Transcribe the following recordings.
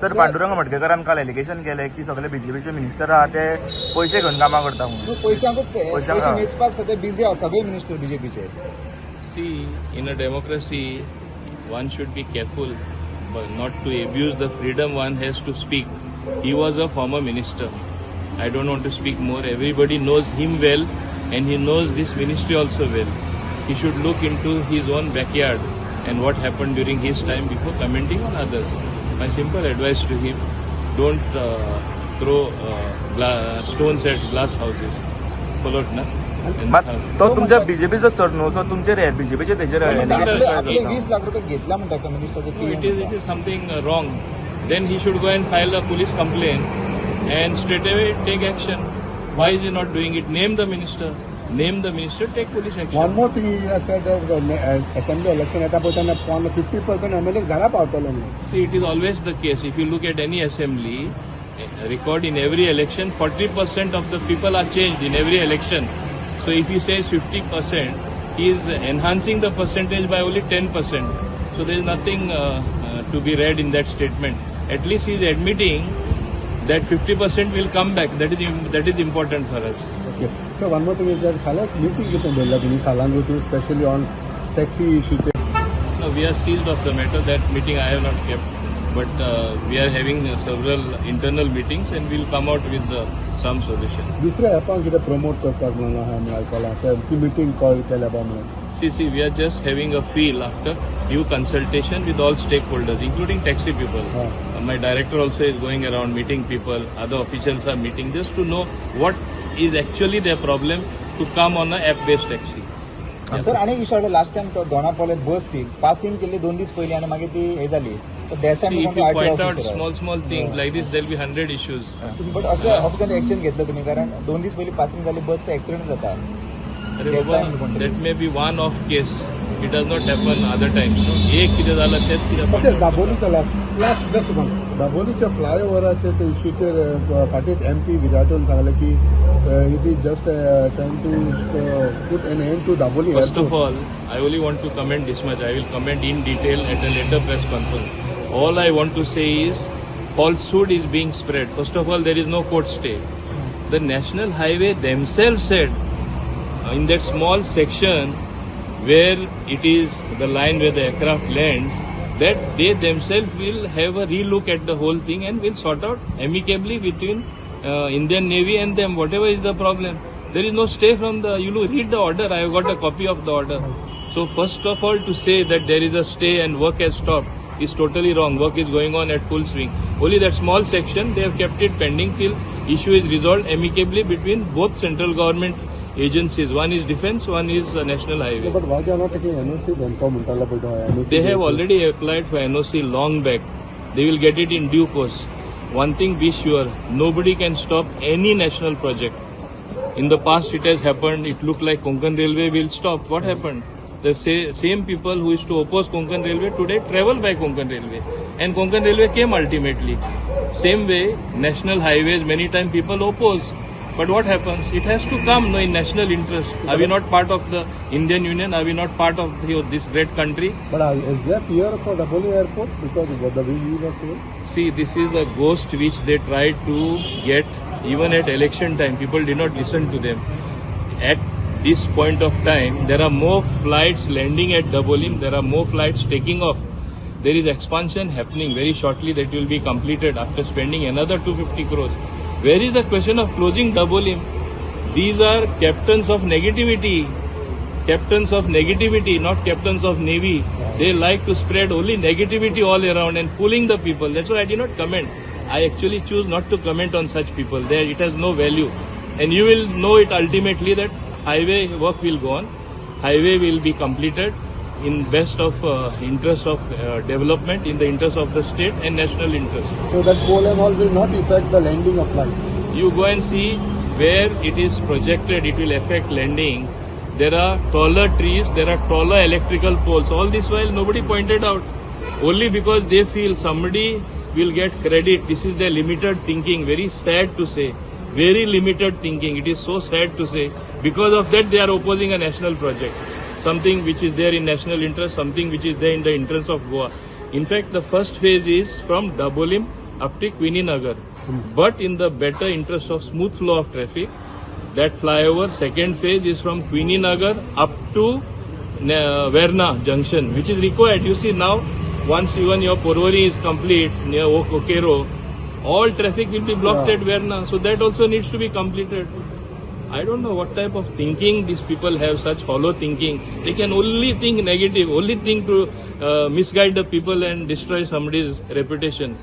तर पांडुरंग मडकेकरान काल एलिगेशन केले की सगळे बीजेपीचे मिनिस्टर आहा ते पैसे घेऊन कामां करता म्हणून. पैसे मेजपाक सध्या बिझी आहा सगळे minister बीजेपीचे. See, in a democracy, one should be careful but not to abuse the freedom one has to speak. He was a former minister. I don't want to speak more. Everybody knows him well and he knows this ministry also well. He should look into his own backyard and what happened during his time before commenting on others. My simple advice to him, don't throw stones at glass houses. Followed na? तो तुमच्या बीजेपीचो चढ न्हू, सो तुमचेर बीजेपीचे तेजेर आपले 20 लाख रुपये घेतला म्हणटा मिनिस्टरचे. It is something wrong. Then he should go and file a police complaint and straight away take action. Why is he not doing it? Name the minister. Name the minister, take police action. One more thing he has said that assembly election at about 50% MLA घरा पावतले. See, it is always the case. If you look at any assembly record in every election, 40% of the people are changed in every election. So if he says 50%, he is enhancing the percentage by only 10%. So there is nothing to be read in that statement. At least he is admitting that 50% will come back. That is important for us. Okay. So one more thing is that खाला meeting घेतून बोलला तुम्ही खालांगुटी especially on taxi issue. No, we are seized of the matter. That meeting I have not kept, but we are having several internal meetings and we'll come out with some solution. दुसऱ्या ॲपान कितें promote करपाक म्हणून आहा म्हणून आयकलां ती meeting call केल्या बा म्हणून. See, we are just having a feel after due consultation with all stakeholders, including taxi people. My director also is going around meeting people, other officials are meeting just to know what is actually their problem to come on a app-based taxi. Sir आणि विचारलं last time तो दोना पॉलेट बस ती passing केली 2 दीस पयलीं आणि मागीर ती हे झाली. तर See, if you point out small things like this, there will be 100 issues. But असं ऑफिसर एक्शन घेतलं तुम्ही कारण 2 दीस पयलीं पासिंग झाली बसचा ऍक्सिडेंट जाता. That may be one off case. It does not happen other times. एक कितें जालं तेच कितें. दाबोलीच्या लास्ट जस्ट वन दाबोलीच्या फ्लायओव्हराचे ते इश्यूचेर फाटीच MP विराटोन सांगलें की it is just trying to put an end to Dabolim. First of all, I only want to comment this much. I will comment in detail at a later press conference. All I want to say is falsehood is being spread. First of all, there is no court stay. The National Highway themselves said in that small section where it is the line where the aircraft lands, that they themselves will have a relook at the whole thing and will sort out amicably between Indian Navy and them, whatever is the problem. There is no stay from the, you read the order, I have got a copy of the order. So first of all, to say that there is a stay and work has stopped is totally wrong. Work is going on at full swing. Only that small section, they have kept it pending till issue is resolved amicably between both central government agencies. One is defense, one is national highway. But why they are not taking NOC then? They have already applied for NOC long back. They will get it in due course. One thing be sure, nobody can stop any national project. In the past it has happened, it looked like Konkan Railway will stop. What happened? The same people who used to oppose Konkan Railway today travel by Konkan Railway. And Konkan Railway came ultimately. Same way, national highways, many times people oppose. But what happens? It has to come in national interest. Are we not part of the Indian Union? Are we not part of this great country? But is there fear for Daboli airport because of the way you were saying? See, this is a ghost which they tried to get even at election time. People did not listen to them. At this point of time, there are more flights landing at Dabolim. There are more flights taking off. There is expansion happening very shortly that will be completed after spending another 250 crores. Where is the question of closing Dabolim? These are captains of negativity. Captains of negativity, not captains of Navy. They like to spread only negativity all around and fooling the people. That's why I did not comment. I actually choose not to comment on such people. It has no value. And you will know it ultimately that highway work will go on. Highway will be completed in best of interest of development, in the interest of the state and national interest. So that pole and all will not affect the landing of flights? You go and see where it is projected, it will affect landing. There are taller trees, there are taller electrical poles. All this while nobody pointed out. Only because they feel somebody will get credit. This is their limited thinking. Very sad to say. Very limited thinking. It is so sad to say. Because of that they are opposing a national project. Something which is there in national interest, something which is there in the interest of Goa. In fact, the first phase is from Dabolim up to Queenie Nagar. But in the better interest of smooth flow of traffic, that flyover second phase is from Queenie Nagar up to Verna Junction, which is required. You see now, once even your Porvorim is complete near Okero, all traffic will be blocked at Verna. So that also needs to be completed. I don't know what type of thinking these people have, such hollow thinking. They can only think negative, only think to misguide the people and destroy somebody's reputation.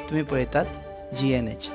तुम्ही पळयतात GNH.